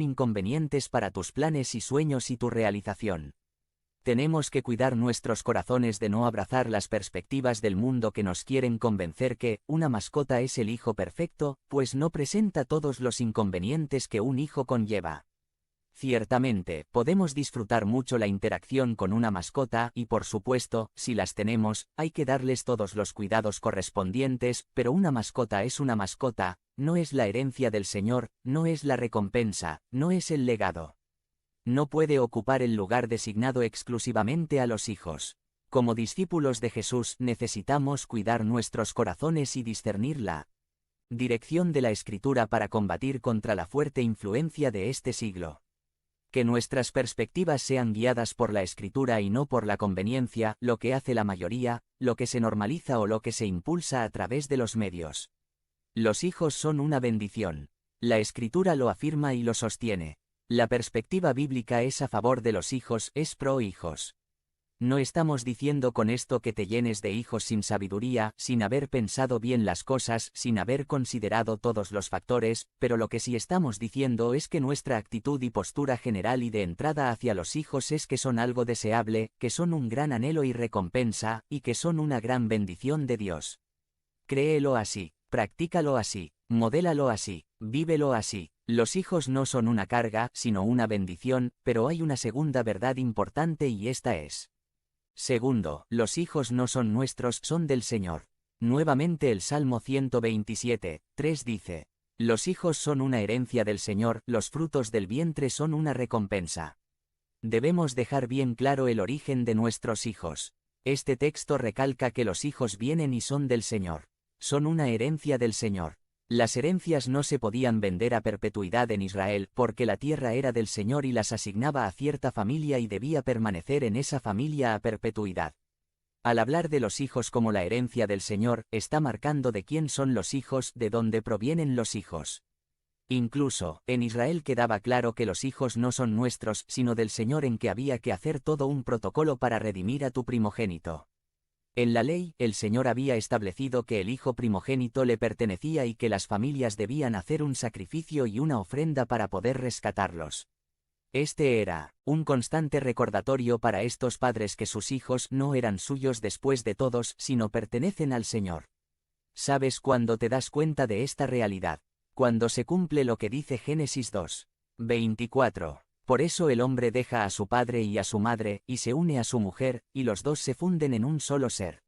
inconvenientes para tus planes y sueños y tu realización. Tenemos que cuidar nuestros corazones de no abrazar las perspectivas del mundo que nos quieren convencer que una mascota es el hijo perfecto, pues no presenta todos los inconvenientes que un hijo conlleva. Ciertamente, podemos disfrutar mucho la interacción con una mascota y por supuesto, si las tenemos, hay que darles todos los cuidados correspondientes, pero una mascota es una mascota, no es la herencia del Señor, no es la recompensa, no es el legado. No puede ocupar el lugar designado exclusivamente a los hijos. Como discípulos de Jesús necesitamos cuidar nuestros corazones y discernir la dirección de la Escritura para combatir contra la fuerte influencia de este siglo. Que nuestras perspectivas sean guiadas por la Escritura y no por la conveniencia, lo que hace la mayoría, lo que se normaliza o lo que se impulsa a través de los medios. Los hijos son una bendición. La Escritura lo afirma y lo sostiene. La perspectiva bíblica es a favor de los hijos, es pro hijos. No estamos diciendo con esto que te llenes de hijos sin sabiduría, sin haber pensado bien las cosas, sin haber considerado todos los factores, pero lo que sí estamos diciendo es que nuestra actitud y postura general y de entrada hacia los hijos es que son algo deseable, que son un gran anhelo y recompensa, y que son una gran bendición de Dios. Créelo así, practícalo así, modélalo así, vívelo así. Los hijos no son una carga, sino una bendición, pero hay una segunda verdad importante y esta es: segundo, los hijos no son nuestros, son del Señor. Nuevamente el Salmo 127, 3 dice: los hijos son una herencia del Señor, los frutos del vientre son una recompensa. Debemos dejar bien claro el origen de nuestros hijos. Este texto recalca que los hijos vienen y son del Señor. Son una herencia del Señor. Las herencias no se podían vender a perpetuidad en Israel porque la tierra era del Señor y las asignaba a cierta familia y debía permanecer en esa familia a perpetuidad. Al hablar de los hijos como la herencia del Señor, está marcando de quién son los hijos, de dónde provienen los hijos. Incluso, en Israel quedaba claro que los hijos no son nuestros, sino del Señor, en que había que hacer todo un protocolo para redimir a tu primogénito. En la ley, el Señor había establecido que el hijo primogénito le pertenecía y que las familias debían hacer un sacrificio y una ofrenda para poder rescatarlos. Este era un constante recordatorio para estos padres que sus hijos no eran suyos después de todos, sino pertenecen al Señor. ¿Sabes cuándo te das cuenta de esta realidad? Cuando se cumple lo que dice Génesis 2, 24. Por eso el hombre deja a su padre y a su madre, y se une a su mujer, y los dos se funden en un solo ser.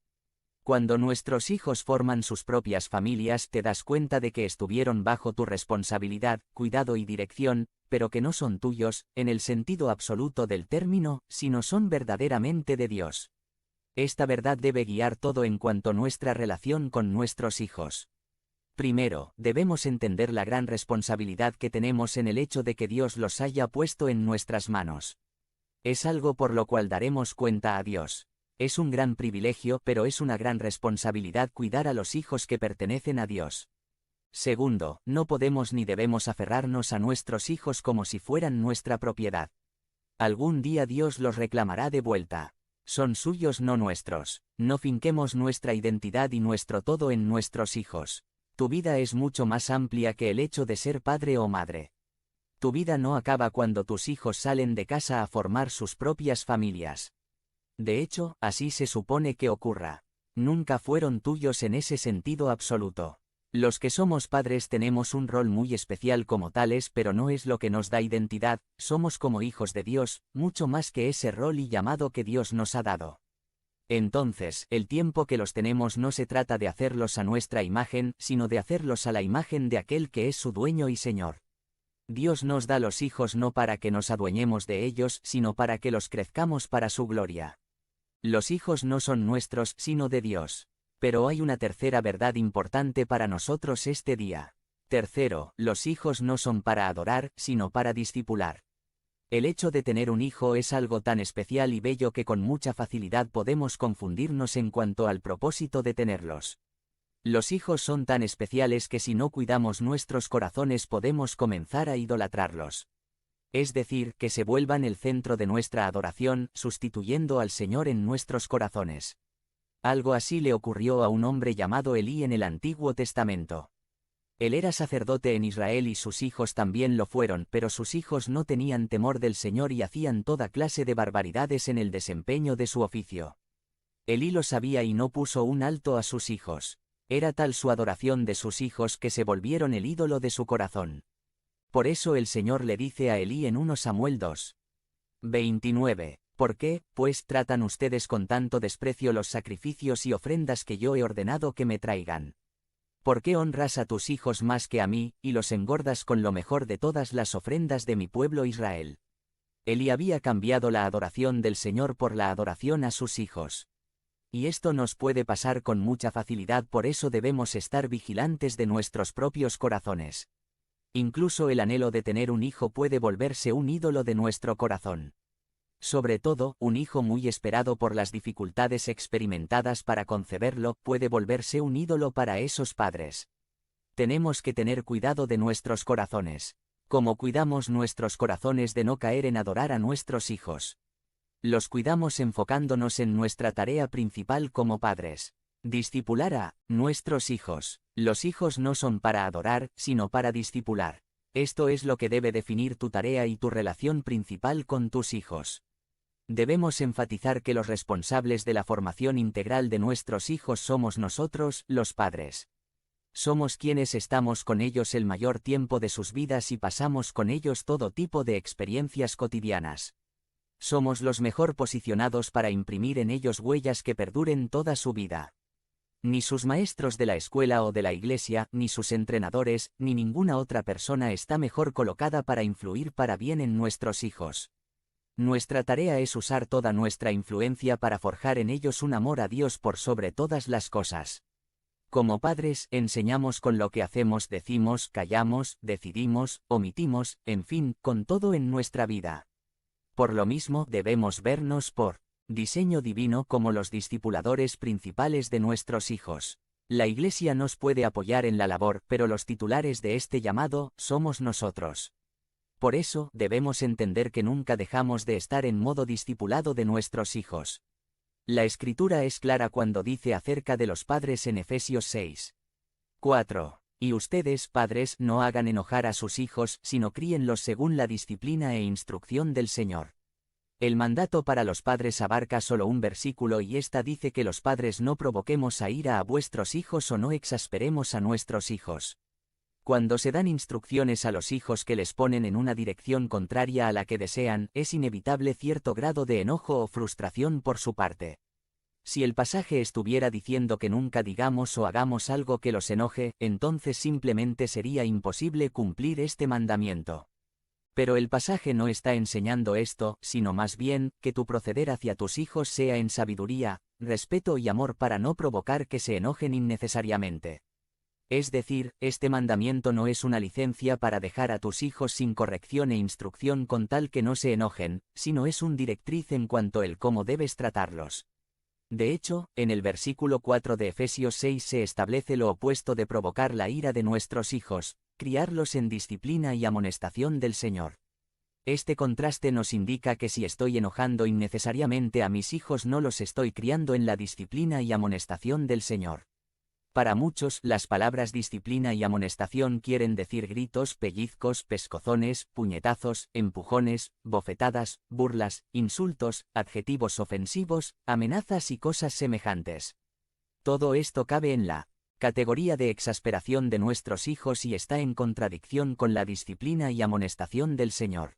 Cuando nuestros hijos forman sus propias familias, te das cuenta de que estuvieron bajo tu responsabilidad, cuidado y dirección, pero que no son tuyos, en el sentido absoluto del término, sino son verdaderamente de Dios. Esta verdad debe guiar todo en cuanto a nuestra relación con nuestros hijos. Primero, debemos entender la gran responsabilidad que tenemos en el hecho de que Dios los haya puesto en nuestras manos. Es algo por lo cual daremos cuenta a Dios. Es un gran privilegio, pero es una gran responsabilidad cuidar a los hijos que pertenecen a Dios. Segundo, no podemos ni debemos aferrarnos a nuestros hijos como si fueran nuestra propiedad. Algún día Dios los reclamará de vuelta. Son suyos, no nuestros. No finquemos nuestra identidad y nuestro todo en nuestros hijos. Tu vida es mucho más amplia que el hecho de ser padre o madre. Tu vida no acaba cuando tus hijos salen de casa a formar sus propias familias. De hecho, así se supone que ocurra. Nunca fueron tuyos en ese sentido absoluto. Los que somos padres tenemos un rol muy especial como tales, pero no es lo que nos da identidad, somos como hijos de Dios, mucho más que ese rol y llamado que Dios nos ha dado. Entonces, el tiempo que los tenemos no se trata de hacerlos a nuestra imagen, sino de hacerlos a la imagen de aquel que es su dueño y Señor. Dios nos da los hijos no para que nos adueñemos de ellos, sino para que los crezcamos para su gloria. Los hijos no son nuestros, sino de Dios. Pero hay una tercera verdad importante para nosotros este día. Tercero, los hijos no son para adorar, sino para discipular. El hecho de tener un hijo es algo tan especial y bello que con mucha facilidad podemos confundirnos en cuanto al propósito de tenerlos. Los hijos son tan especiales que si no cuidamos nuestros corazones podemos comenzar a idolatrarlos. Es decir, que se vuelvan el centro de nuestra adoración, sustituyendo al Señor en nuestros corazones. Algo así le ocurrió a un hombre llamado Elí en el Antiguo Testamento. Él era sacerdote en Israel y sus hijos también lo fueron, pero sus hijos no tenían temor del Señor y hacían toda clase de barbaridades en el desempeño de su oficio. Elí lo sabía y no puso un alto a sus hijos. Era tal su adoración de sus hijos que se volvieron el ídolo de su corazón. Por eso el Señor le dice a Elí en 1 Samuel 2. 29. ¿Por qué, pues, tratan ustedes con tanto desprecio los sacrificios y ofrendas que yo he ordenado que me traigan? ¿Por qué honras a tus hijos más que a mí, y los engordas con lo mejor de todas las ofrendas de mi pueblo Israel? Elí había cambiado la adoración del Señor por la adoración a sus hijos. Y esto nos puede pasar con mucha facilidad, por eso debemos estar vigilantes de nuestros propios corazones. Incluso el anhelo de tener un hijo puede volverse un ídolo de nuestro corazón. Sobre todo, un hijo muy esperado por las dificultades experimentadas para conceberlo puede volverse un ídolo para esos padres. Tenemos que tener cuidado de nuestros corazones. Como cuidamos nuestros corazones de no caer en adorar a nuestros hijos. Los cuidamos enfocándonos en nuestra tarea principal como padres. Discipular a nuestros hijos. Los hijos no son para adorar, sino para discipular. Esto es lo que debe definir tu tarea y tu relación principal con tus hijos. Debemos enfatizar que los responsables de la formación integral de nuestros hijos somos nosotros, los padres. Somos quienes estamos con ellos el mayor tiempo de sus vidas y pasamos con ellos todo tipo de experiencias cotidianas. Somos los mejor posicionados para imprimir en ellos huellas que perduren toda su vida. Ni sus maestros de la escuela o de la iglesia, ni sus entrenadores, ni ninguna otra persona está mejor colocada para influir para bien en nuestros hijos. Nuestra tarea es usar toda nuestra influencia para forjar en ellos un amor a Dios por sobre todas las cosas. Como padres, enseñamos con lo que hacemos, decimos, callamos, decidimos, omitimos, en fin, con todo en nuestra vida. Por lo mismo, debemos vernos por diseño divino como los discipuladores principales de nuestros hijos. La Iglesia nos puede apoyar en la labor, pero los titulares de este llamado somos nosotros. Por eso, debemos entender que nunca dejamos de estar en modo discipulado de nuestros hijos. La Escritura es clara cuando dice acerca de los padres en Efesios 6. 4. Y ustedes, padres, no hagan enojar a sus hijos, sino críenlos según la disciplina e instrucción del Señor. El mandato para los padres abarca solo un versículo y esta dice que los padres no provoquemos a ira a vuestros hijos o no exasperemos a nuestros hijos. Cuando se dan instrucciones a los hijos que les ponen en una dirección contraria a la que desean, es inevitable cierto grado de enojo o frustración por su parte. Si el pasaje estuviera diciendo que nunca digamos o hagamos algo que los enoje, entonces simplemente sería imposible cumplir este mandamiento. Pero el pasaje no está enseñando esto, sino más bien, que tu proceder hacia tus hijos sea en sabiduría, respeto y amor para no provocar que se enojen innecesariamente. Es decir, este mandamiento no es una licencia para dejar a tus hijos sin corrección e instrucción con tal que no se enojen, sino es un directriz en cuanto el cómo debes tratarlos. De hecho, en el versículo 4 de Efesios 6 se establece lo opuesto de provocar la ira de nuestros hijos, criarlos en disciplina y amonestación del Señor. Este contraste nos indica que si estoy enojando innecesariamente a mis hijos no los estoy criando en la disciplina y amonestación del Señor. Para muchos, las palabras disciplina y amonestación quieren decir gritos, pellizcos, pescozones, puñetazos, empujones, bofetadas, burlas, insultos, adjetivos ofensivos, amenazas y cosas semejantes. Todo esto cabe en la categoría de exasperación de nuestros hijos y está en contradicción con la disciplina y amonestación del Señor.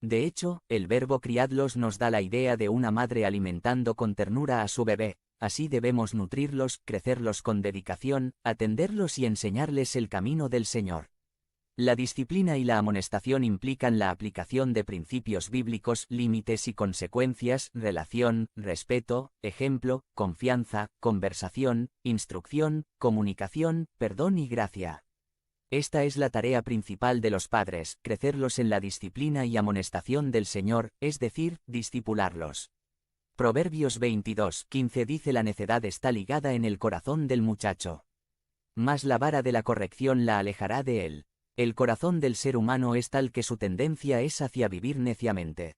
De hecho, el verbo criadlos nos da la idea de una madre alimentando con ternura a su bebé. Así debemos nutrirlos, crecerlos con dedicación, atenderlos y enseñarles el camino del Señor. La disciplina y la amonestación implican la aplicación de principios bíblicos, límites y consecuencias, relación, respeto, ejemplo, confianza, conversación, instrucción, comunicación, perdón y gracia. Esta es la tarea principal de los padres, crecerlos en la disciplina y amonestación del Señor, es decir, discipularlos. Proverbios 22:15 dice: la necedad está ligada en el corazón del muchacho. Mas la vara de la corrección la alejará de él. El corazón del ser humano es tal que su tendencia es hacia vivir neciamente.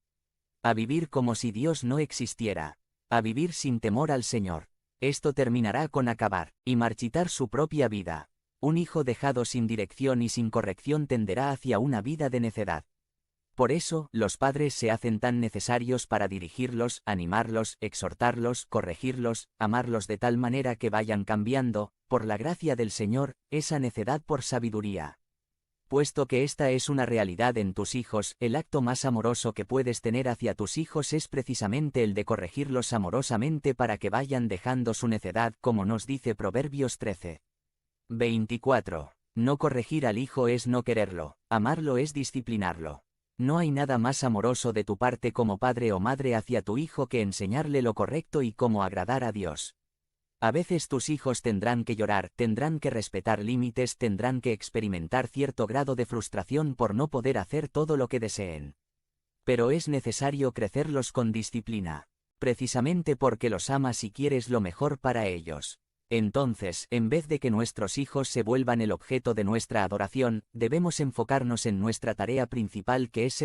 A vivir como si Dios no existiera. A vivir sin temor al Señor. Esto terminará con acabar y marchitar su propia vida. Un hijo dejado sin dirección y sin corrección tenderá hacia una vida de necedad. Por eso, los padres se hacen tan necesarios para dirigirlos, animarlos, exhortarlos, corregirlos, amarlos de tal manera que vayan cambiando, por la gracia del Señor, esa necedad por sabiduría. Puesto que esta es una realidad en tus hijos, el acto más amoroso que puedes tener hacia tus hijos es precisamente el de corregirlos amorosamente para que vayan dejando su necedad, como nos dice Proverbios 13. 24. No corregir al hijo es no quererlo, amarlo es disciplinarlo. No hay nada más amoroso de tu parte como padre o madre hacia tu hijo que enseñarle lo correcto y cómo agradar a Dios. A veces tus hijos tendrán que llorar, tendrán que respetar límites, tendrán que experimentar cierto grado de frustración por no poder hacer todo lo que deseen. Pero es necesario crecerlos con disciplina, precisamente porque los amas y quieres lo mejor para ellos. Entonces, en vez de que nuestros hijos se vuelvan el objeto de nuestra adoración, debemos enfocarnos en nuestra tarea principal, que es